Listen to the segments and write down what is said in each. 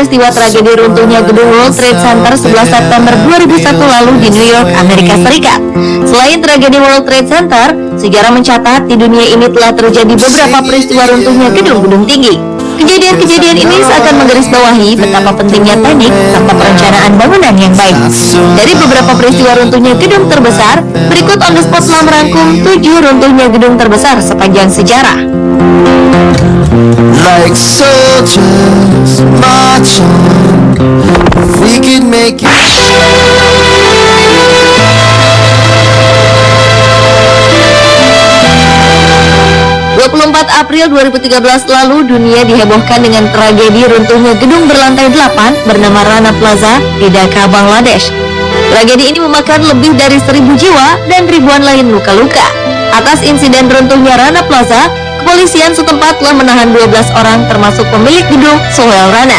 peristiwa tragedi runtuhnya gedung World Trade Center 11 September 2001 lalu di New York, Amerika Serikat. Selain tragedi World Trade Center, sejarah mencatat di dunia ini telah terjadi beberapa peristiwa runtuhnya gedung-gedung tinggi. Kejadian-kejadian ini seakan menggarisbawahi betapa pentingnya teknik serta perencanaan bangunan yang baik. Dari beberapa peristiwa runtuhnya gedung terbesar, berikut On The Spot telah merangkum 7 runtuhnya gedung terbesar sepanjang sejarah. Like soldiers march on, we could make it. 24 April 2013 lalu, dunia dihebohkan dengan tragedi runtuhnya gedung berlantai 8 bernama Rana Plaza di Dhaka, Bangladesh. Tragedi ini memakan lebih dari 1.000 jiwa dan ribuan lain luka-luka. Atas insiden runtuhnya Rana Plaza, kepolisian setempat telah menahan 12 orang termasuk pemilik gedung Sohail Rana.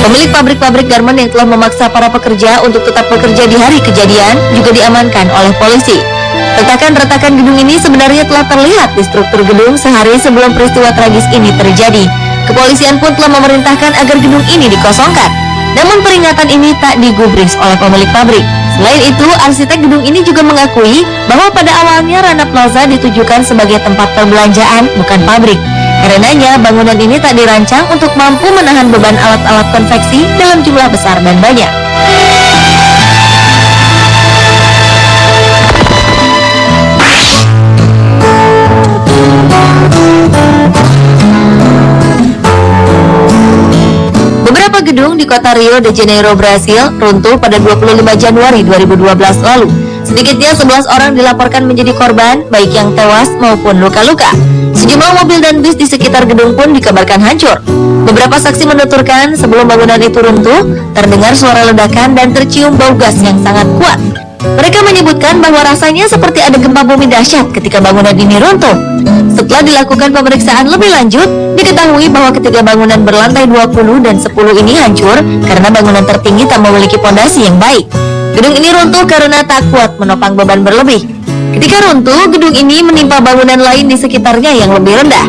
Pemilik pabrik-pabrik garmen yang telah memaksa para pekerja untuk tetap bekerja di hari kejadian juga diamankan oleh polisi. Retakan-retakan gedung ini sebenarnya telah terlihat di struktur gedung sehari sebelum peristiwa tragis ini terjadi. Kepolisian pun telah memerintahkan agar gedung ini dikosongkan. Namun peringatan ini tak digubris oleh pemilik pabrik. Selain itu, arsitek gedung ini juga mengakui bahwa pada awalnya Rana Plaza ditujukan sebagai tempat perbelanjaan, bukan pabrik. Karenanya, bangunan ini tak dirancang untuk mampu menahan beban alat-alat konveksi dalam jumlah besar dan banyak. Beberapa gedung di kota Rio de Janeiro, Brasil, runtuh pada 25 Januari 2012 lalu. Sedikitnya 11 orang dilaporkan menjadi korban, baik yang tewas maupun luka-luka. Sejumlah mobil dan bis di sekitar gedung pun dikabarkan hancur. Beberapa saksi menuturkan sebelum bangunan itu runtuh, terdengar suara ledakan dan tercium bau gas yang sangat kuat. Mereka menyebutkan bahwa rasanya seperti ada gempa bumi dahsyat ketika bangunan ini runtuh. Setelah dilakukan pemeriksaan lebih lanjut, diketahui bahwa ketiga bangunan berlantai 20 dan 10 ini hancur karena bangunan tertinggi tak memiliki pondasi yang baik. Gedung ini runtuh karena tak kuat menopang beban berlebih. Ketika runtuh, gedung ini menimpa bangunan lain di sekitarnya yang lebih rendah.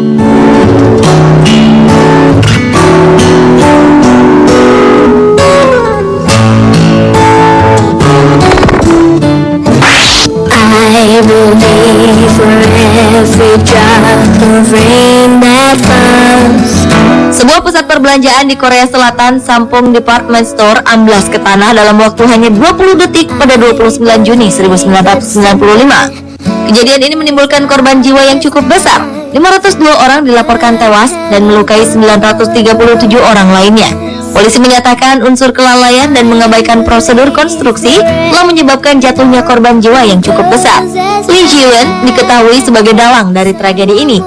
I believe for every drop of rain that falls. Sebuah pusat perbelanjaan di Korea Selatan, Sampong Department Store, amblas ke tanah dalam waktu hanya 20 detik pada 29 Juni 1995. Kejadian ini menimbulkan korban jiwa yang cukup besar. 502 orang dilaporkan tewas dan melukai 937 orang lainnya. Polisi menyatakan unsur kelalaian dan mengabaikan prosedur konstruksi telah menyebabkan jatuhnya korban jiwa yang cukup besar. Lee Ji-won diketahui sebagai dalang dari tragedi ini.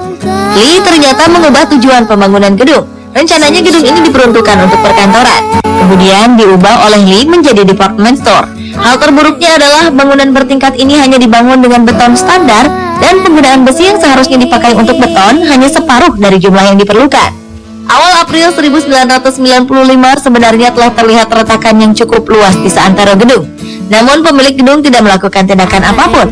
Lee ternyata mengubah tujuan pembangunan gedung. Rencananya gedung ini diperuntukkan untuk perkantoran, kemudian diubah oleh Lee menjadi department store. Hal terburuknya adalah bangunan bertingkat ini hanya dibangun dengan beton standar dan penggunaan besi yang seharusnya dipakai untuk beton hanya separuh dari jumlah yang diperlukan. Awal April 1995 sebenarnya telah terlihat retakan yang cukup luas di seantero gedung. Namun pemilik gedung tidak melakukan tindakan apapun.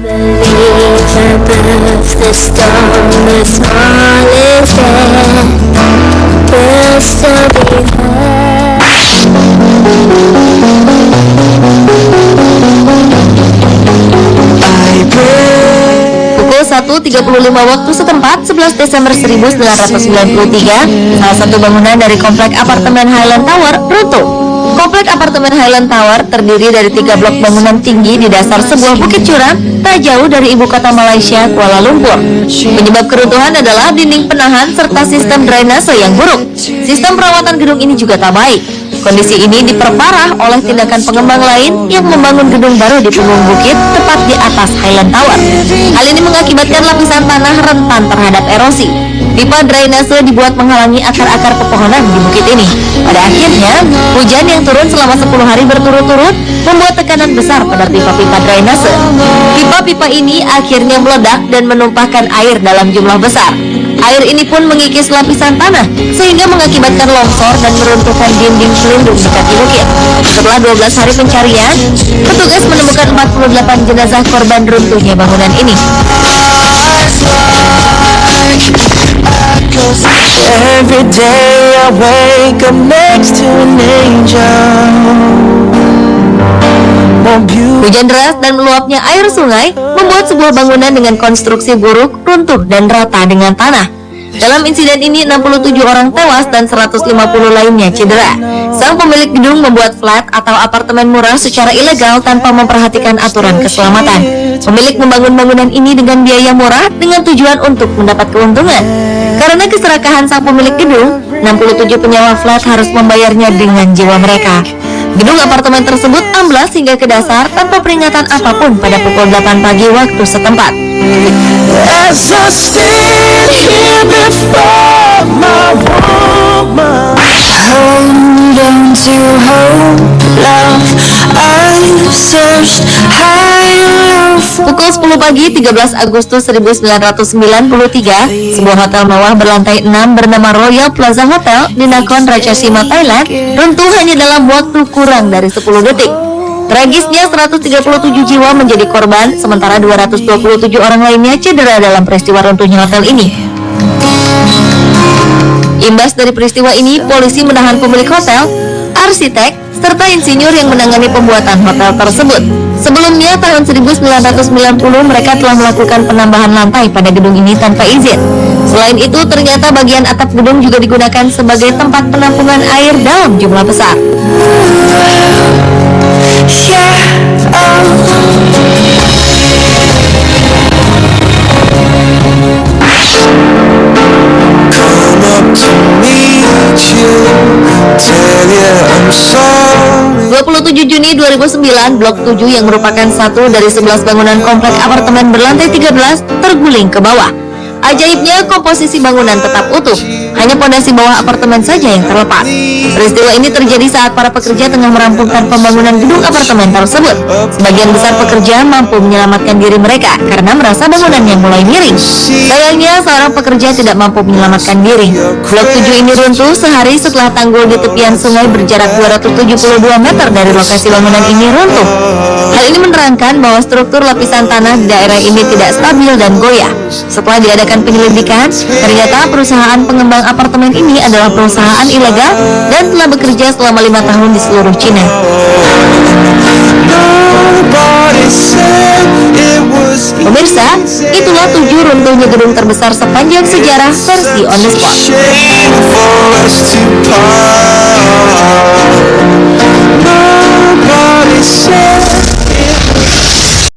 Pukul 1.35 waktu setempat 11 Desember 1993, salah satu bangunan dari komplek apartemen Highland Tower runtuh. Komplek apartemen Highland Tower terdiri dari 3 blok bangunan tinggi di dasar sebuah bukit curam tak jauh dari ibu kota Malaysia, Kuala Lumpur. Penyebab keruntuhan adalah dinding penahan serta sistem drainase yang buruk. Sistem perawatan gedung ini juga tak baik. Kondisi ini diperparah oleh tindakan pengembang lain yang membangun gedung baru di punggung bukit tepat di atas Highland Tower. Hal ini mengakibatkan lapisan tanah rentan terhadap erosi. Pipa drainase dibuat menghalangi akar-akar pepohonan di bukit ini. Pada akhirnya, hujan yang turun selama 10 hari berturut-turut membuat tekanan besar pada pipa-pipa drainase. Pipa-pipa ini akhirnya meledak dan menumpahkan air dalam jumlah besar. Air ini pun mengikis lapisan tanah sehingga mengakibatkan longsor dan meruntuhkan dinding pelindung di kaki bukit. Setelah 12 hari pencarian, petugas menemukan 48 jenazah korban runtuhnya bangunan ini. Every day I wake up next to an angel. More beautiful. Hujan deras dan meluapnya air sungai membuat sebuah bangunan dengan konstruksi buruk runtuh dan rata dengan tanah. Dalam insiden ini 67 orang tewas dan 150 lainnya cedera. Sang pemilik gedung membuat flat atau apartemen murah secara ilegal tanpa memperhatikan aturan keselamatan. Pemilik membangun bangunan ini dengan biaya murah dengan tujuan untuk mendapat keuntungan. Karena keserakahan sang pemilik gedung, 67 penyewa flat harus membayarnya dengan jiwa mereka. Gedung apartemen tersebut amblas hingga ke dasar tanpa peringatan apapun pada pukul 8 pagi waktu setempat. As I stand here before my woman, hold on to hope, love. I've searched high and low. Pukul 10 pagi 13 Agustus 1993, sebuah hotel mewah berlantai 6 bernama Royal Plaza Hotel di Nakhon Ratchasima, Thailand, runtuh hanya dalam waktu kurang dari 10 detik. Tragisnya 137 jiwa menjadi korban, sementara 227 orang lainnya cedera dalam peristiwa runtuhnya hotel ini. Imbas dari peristiwa ini, polisi menahan pemilik hotel, arsitek, serta insinyur yang menangani pembuatan hotel tersebut. Sebelumnya, tahun 1990, mereka telah melakukan penambahan lantai pada gedung ini tanpa izin. Selain itu, ternyata bagian atap gedung juga digunakan sebagai tempat penampungan air dalam jumlah besar. Come up to meet you, tell you I'm sorry. 27 Juni 2009, Blok 7 yang merupakan satu dari 11 bangunan komplek apartemen berlantai 13 terguling ke bawah. Ajaibnya, komposisi bangunan tetap utuh, hanya pondasi bawah apartemen saja yang terlepas. Peristiwa ini terjadi saat para pekerja tengah merampungkan pembangunan gedung apartemen tersebut. Sebagian besar pekerja mampu menyelamatkan diri mereka karena merasa bangunannya mulai miring. Sayangnya, seorang pekerja tidak mampu menyelamatkan diri. Blok 7 ini runtuh sehari setelah tanggul di tepian sungai berjarak 272 meter dari lokasi bangunan ini runtuh. Hal ini menerangkan bahwa struktur lapisan tanah di daerah ini tidak stabil dan goyah. Setelah diadakan penyelidikan, ternyata perusahaan pengembang apartemen ini adalah perusahaan ilegal dan telah bekerja selama 5 tahun di seluruh Cina. Pemirsa, itulah 7 runtuhnya gedung terbesar sepanjang sejarah versi On The Spot. Nobody said